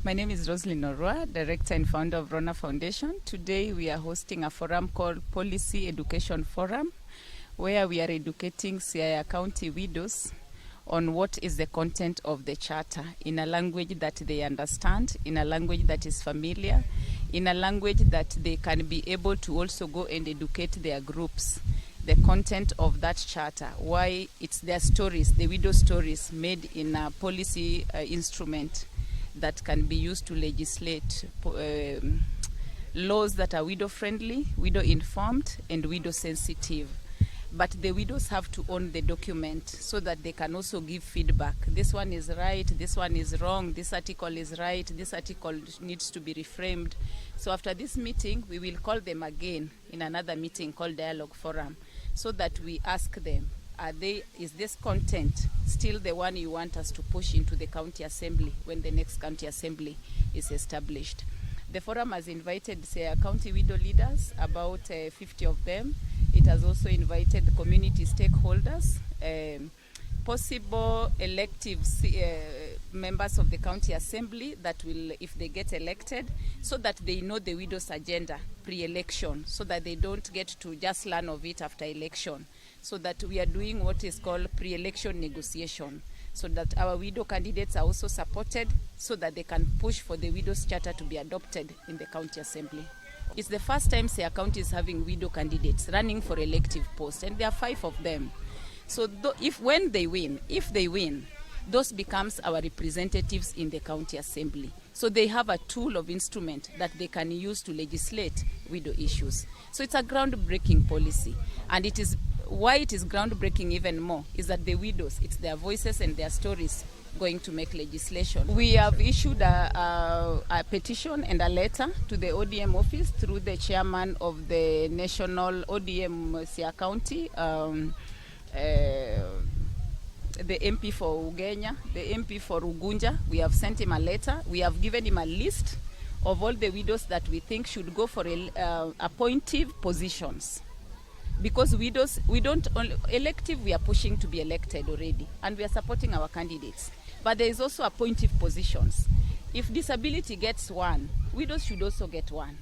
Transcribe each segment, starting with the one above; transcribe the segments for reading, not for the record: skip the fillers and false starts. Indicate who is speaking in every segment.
Speaker 1: My name is Roslyn Orwa, Director and Founder of Rona Foundation. Today we are hosting a forum called Policy Education Forum, where we are educating Siaya County widows on what is the content of the charter in a language that they understand, in a language that is familiar, in a language that they can be able to also go and educate their groups. The content of that charter, why it's their stories, the widow stories made in a policy instrument that can be used to legislate laws that are widow-friendly, widow-informed, and widow-sensitive. But the widows have to own the document so that they can also give feedback. This one is right, this one is wrong, this article is right, this article needs to be reframed. So after this meeting, we will call them again in another meeting called Dialogue Forum, so that we ask them, is this content still the one you want us to push into the county assembly when the next county assembly is established? The forum has invited county widow leaders, about 50 of them. It has also invited community stakeholders, possible elective members of the county assembly that will, if they get elected, so that they know the widows' agenda pre-election, so that they don't get to just learn of it after election. So that we are doing what is called pre-election negotiation, so that our widow candidates are also supported, so that they can push for the widows' charter to be adopted in the county assembly. It's the first time Siaya County is having widow candidates running for elective posts, and there are 5 of them. So if they win, those becomes our representatives in the county assembly. So they have a tool of instrument that they can use to legislate widow issues. So it's a groundbreaking policy, and it is why it is groundbreaking even more is that the widows, it's their voices and their stories going to make legislation. We have issued a petition and a letter to the ODM office through the chairman of the national ODM Siaya County, the MP for Ugenya, the MP for Ugunja. We have sent him a letter. We have given him a list of all the widows that we think should go for appointive positions. Because widows, we don't only elective, we are pushing to be elected already, and we are supporting our candidates. But there is also appointive positions. If disability gets one, widows should also get one.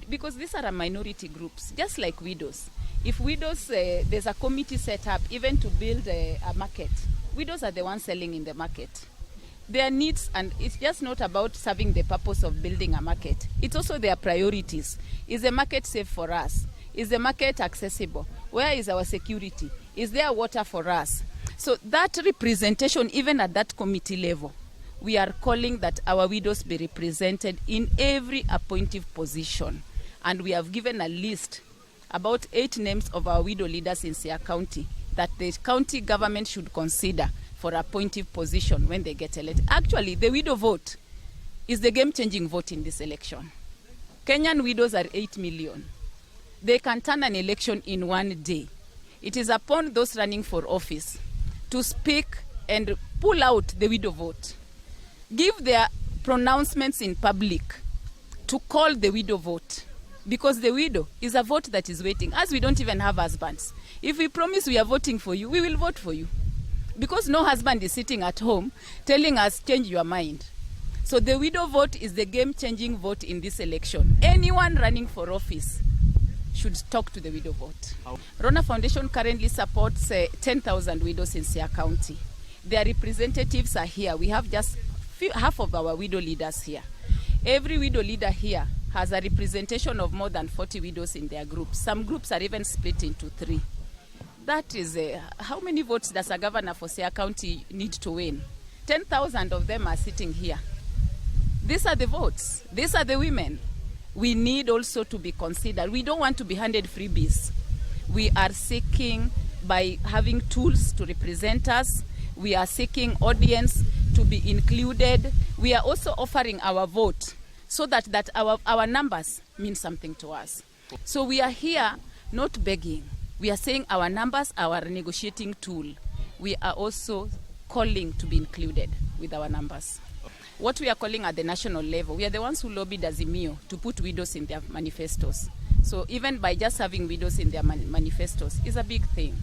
Speaker 1: Because these are a minority groups, just like widows. If widows, there's a committee set up even to build a market. Widows are the ones selling in the market. Their needs, and it's just not about serving the purpose of building a market. It's also their priorities. Is the market safe for us? Is the market accessible? Where is our security? Is there water for us? So that representation, even at that committee level, we are calling that our widows be represented in every appointive position. And we have given a list, about 8 names of our widow leaders in Siaya County that the county government should consider for appointive position when they get elected. Actually, the widow vote is the game-changing vote in this election. Kenyan widows are 8 million. They can turn an election in one day. It is upon those running for office to speak and pull out the widow vote. Give their pronouncements in public to call the widow vote. Because the widow is a vote that is waiting. As we don't even have husbands. If we promise we are voting for you, we will vote for you. Because no husband is sitting at home telling us, change your mind. So the widow vote is the game-changing vote in this election. Anyone running for office should talk to the widow vote. Rona Foundation currently supports 10,000 widows in Siaya County. Their representatives are here. We have just half of our widow leaders here. Every widow leader here has a representation of more than 40 widows in their groups. Some groups are even split into 3. That is, how many votes does a governor for Siaya County need to win? 10,000 of them are sitting here. These are the votes. These are the women. We need also to be considered. We don't want to be handed freebies. We are seeking, by having tools to represent us, we are seeking audience to be included. We are also offering our vote so that our numbers mean something to us. So we are here not begging. We are saying our numbers are our negotiating tool. We are also calling to be included with our numbers. What we are calling at the national level, we are the ones who lobbied Azimio to put widows in their manifestos. So even by just having widows in their manifestos is a big thing.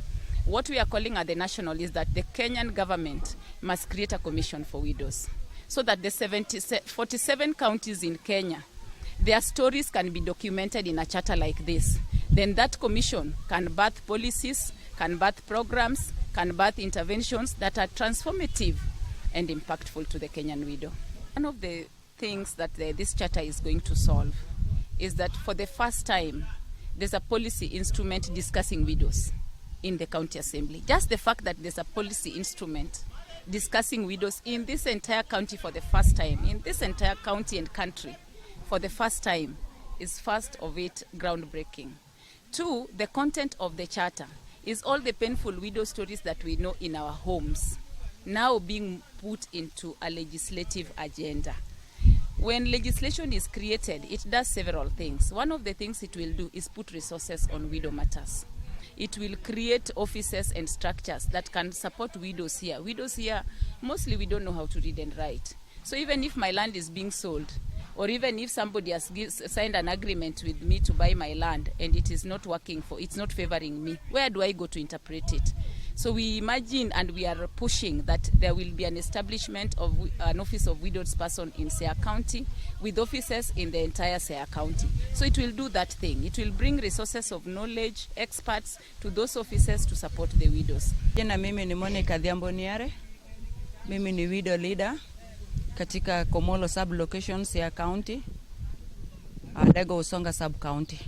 Speaker 1: What we are calling at the national is that the Kenyan government must create a commission for widows. so that the 47 counties in Kenya, their stories can be documented in a charter like this. Then that commission can birth policies, can birth programs, can birth interventions that are transformative and impactful to the Kenyan widow. One of the things that this charter is going to solve is that for the first time, there's a policy instrument discussing widows in the county assembly. Just the fact that there's a policy instrument discussing widows in this entire county for the first time, in this entire county and country for the first time, is first of it groundbreaking. Two, the content of the charter is all the painful widow stories that we know in our homes now being put into a legislative agenda. When legislation is created, it does several things. One of the things it will do is put resources on widow matters. It will create offices and structures that can support widows here. Widows here, mostly we don't know how to read and write. So even if my land is being sold, or even if somebody has signed an agreement with me to buy my land and it is not working it's not favoring me, where do I go to interpret it? So we imagine and we are pushing that there will be an establishment of an office of widowed person in Siaya County with offices in the entire Siaya County. So it will do that thing. It will bring resources of knowledge, experts to those offices to support the widows.
Speaker 2: Jina mimi ni Monica Dhiamboniare. Mimi ni widow leader katika Komolo sub locations ya county, Adego Usonga sub county.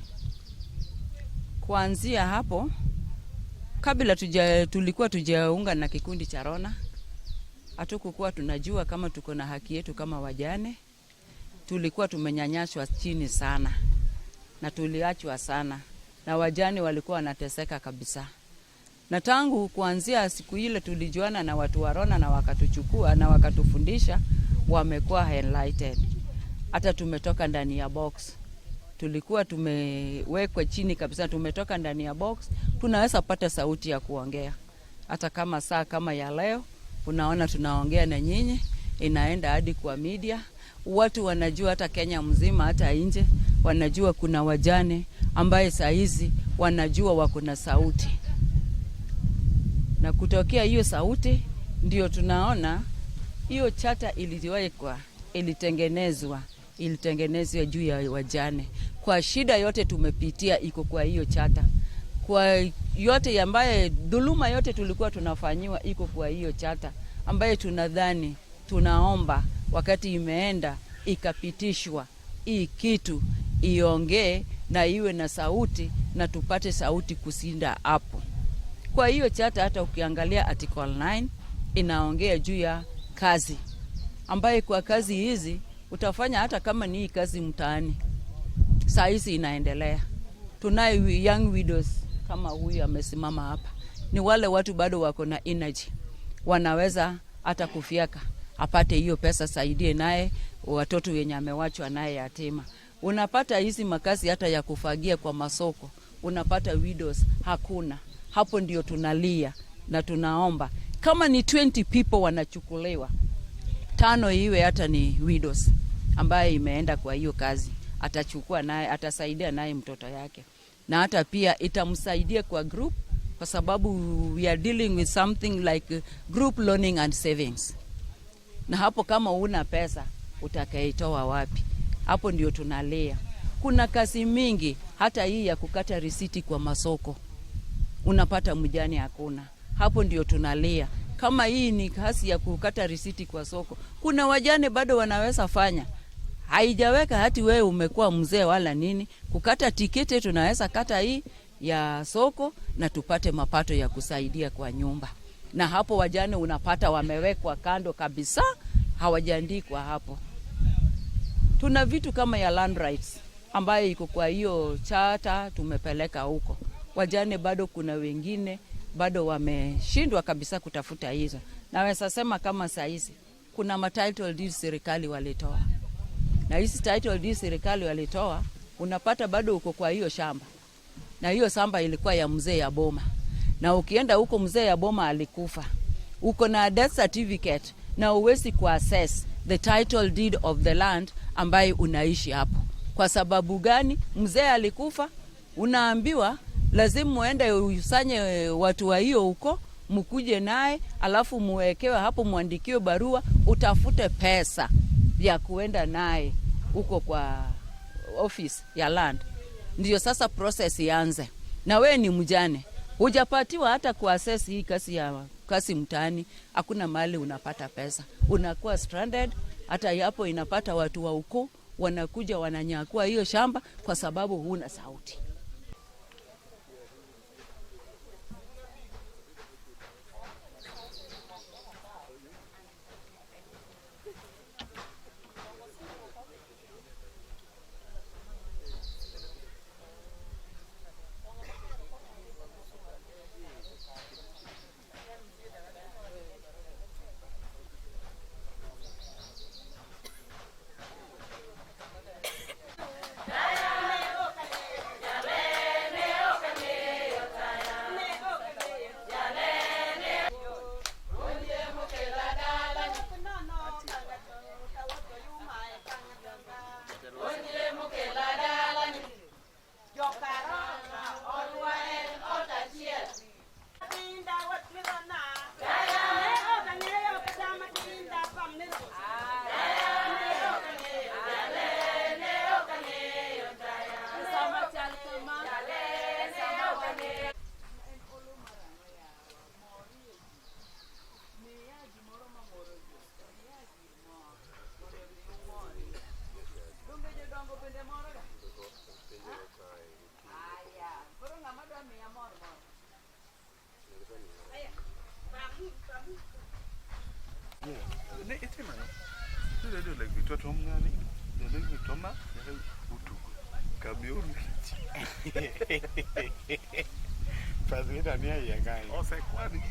Speaker 2: Kuanzia hapo, kabla tulikuwa tujaunga na kikundi cha Rona, hatukuwa tunajua kama tuko na haki yetu kama wajane. Tulikuwa tumenyanyaswa chini sana na tuliachwa sana, na wajane walikuwa wanateseka kabisa. Na tangu kuanzia siku ile tulijuana na watu wa Rona na wakatuchukua na wakatufundisha, wamekuwa enlightened. Hata tumetoka ndani ya box. Tulikuwa tumewekwa chini kabisa, tumetoka ndani ya box. Tunaweza pata sauti ya kuongea. Hata kama saa kama ya leo, unaona tunaongea na nyinyi, inaenda hadi kwa media. Watu wanajua hata Kenya mzima, hata nje, wanajua kuna wajane ambaye saa hizi wanajua wako na sauti. Na kutokea hiyo sauti ndio tunaona hiyo chata ilitengenezwa juu ya wajane. Kwa shida yote tumepitia iko kwa hiyo chata. Kwa yote ambaye dhuluma yote tulikuwa tunafanyiwa iko kwa hiyo chata, ambaye tunadhani tunaomba wakati imeenda ikapitishwa hii kitu iongee na iwe na sauti na tupate sauti kusinda hapo. Kwa hiyo chata hata ukiangalia article 9 inaongea juu ya kazi, ambaye kwa kazi hizi utafanya hata kama ni hii kazi mtaani. Saa hizi inaendelea. Tunayo young widows kama huyu amesimama hapa. Ni wale watu bado wako na energy. Wanaweza hata kufiaka apate hiyo pesa, saidie naye watoto wenye amewachwa naye yatima. Unapata hizi makazi hata ya kufagia kwa masoko. Unapata widows hakuna. Hapo ndio tunalia na tunaomba kama ni 20 people wanachukuliwa, 5 iwe hata ni widows ambaye imeenda kwa hiyo kazi, atachukua naye, atasaidia naye mtoto yake, na hata pia itamsaidia kwa group, kwa sababu we are dealing with something like group loaning and savings. Na hapo kama una pesa utakaitoa wapi? Hapo ndio tunalia. Kuna kazi mingi, hata hii ya kukata risiti kwa masoko unapata mjane hakuna. Hapo ndio tunalia. Kama hii ni kazi ya kukata risiti kwa soko, kuna wajane bado wanaweza fanya. Haijaweka hati wewe umekuwa mzee wala nini. Kukata tiketi tunaweza kata hii ya soko na tupate mapato ya kusaidia kwa nyumba. Na hapo wajane unapata wamewekwa kando kabisa, hawajaandikwa hapo. Tuna vitu kama ya land rights ambayo iko kwa hiyo chata tumepeleka huko. Wajane bado kuna wengine bado wameshindwa kabisa kutafuta hizo. Naweza sema kama saizi kuna matitle deeds serikali walitoa. Na hizi title deeds serikali walitoa, unapata bado uko kwa hiyo shamba. Na hiyo shamba ilikuwa ya mzee ya boma. Na ukienda huko mzee ya boma alikufa. Uko na death certificate na uwezi kuaccess the title deed of the land ambayo unaishi hapo. Kwa sababu gani? Mzee alikufa, unaambiwa lazima uende usanye watu wa hiyo huko mkuje naye, alafu muwekewe hapo, muandikiwe barua, utafute pesa ya kuenda naye huko kwa office ya land. Ndio sasa process ianze. Na we ni mjane, hujapatiwa hata kuaccess hii kasi mtaani, hakuna mahali unapata pesa. Unakuwa stranded, hata hapo inapata watu wa huko wanakuja wananyakua hiyo shamba kwa sababu huna sauti.
Speaker 3: Fazenda ni ya gani?
Speaker 4: O se kwani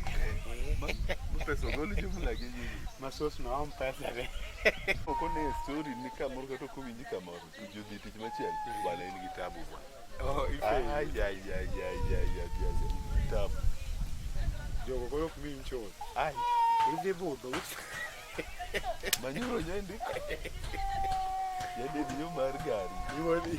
Speaker 4: mpeso goli jumla gini.
Speaker 3: Masos na pesa re.
Speaker 4: Okone story ni kamoro kato kuwinji kamoro. Jogi tich machiel wala en kitabu bwana.
Speaker 3: Oh, ife.
Speaker 4: Ay. Kitabu.
Speaker 3: Jogo koro kuwinji chon.
Speaker 4: Ay.
Speaker 3: Idhi budho.
Speaker 4: Manyoro nyendi. Yende dio mar gari.
Speaker 3: Iwoni.